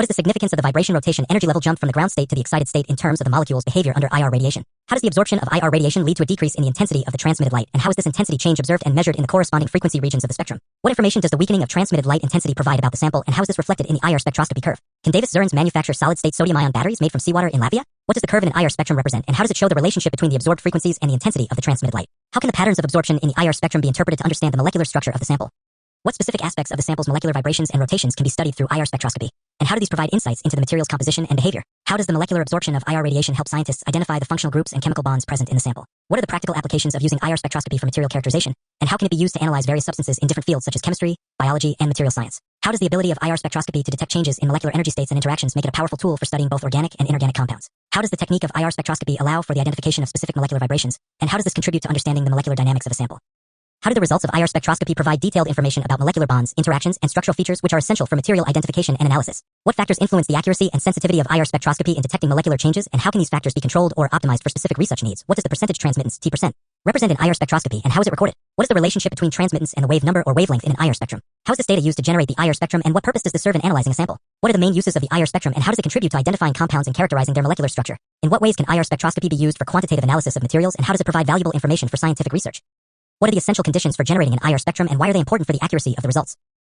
What is the significance of the vibration rotation energy level jump from the ground state to the excited state in terms of the molecule's behavior under IR radiation? How does the absorption of IR radiation lead to a decrease in the intensity of the transmitted light, and how is this intensity change observed and measured in the corresponding frequency regions of the spectrum? What information does the weakening of transmitted light intensity provide about the sample, and how is this reflected in the IR spectroscopy curve? Can Davis Zurins manufacture solid-state sodium-ion batteries made from seawater in Latvia? What does the curve in an IR spectrum represent, and how does it show the relationship between the absorbed frequencies and the intensity of the transmitted light? How can the patterns of absorption in the IR spectrum be interpreted to understand the molecular structure of the sample? What specific aspects of the sample's molecular vibrations and rotations can be studied through IR spectroscopy? And how do these provide insights into the material's composition and behavior? How does the molecular absorption of IR radiation help scientists identify the functional groups and chemical bonds present in the sample? What are the practical applications of using IR spectroscopy for material characterization? And how can it be used to analyze various substances in different fields such as chemistry, biology, and material science? How does the ability of IR spectroscopy to detect changes in molecular energy states and interactions make it a powerful tool for studying both organic and inorganic compounds? How does the technique of IR spectroscopy allow for the identification of specific molecular vibrations? And how does this contribute to understanding the molecular dynamics of a sample? How do the results of IR spectroscopy provide detailed information about molecular bonds, interactions, and structural features which are essential for material identification and analysis? What factors influence the accuracy and sensitivity of IR spectroscopy in detecting molecular changes, and how can these factors be controlled or optimized for specific research needs? What does the percentage transmittance, T%, represent in IR spectroscopy, and how is it recorded? What is the relationship between transmittance and the wave number or wavelength in an IR spectrum? How is this data used to generate the IR spectrum, and what purpose does this serve in analyzing a sample? What are the main uses of the IR spectrum, and how does it contribute to identifying compounds and characterizing their molecular structure? In what ways can IR spectroscopy be used for quantitative analysis of materials, and how does it provide valuable information for scientific research? What are the essential conditions for generating an IR spectrum, and why are they important for the accuracy of the results?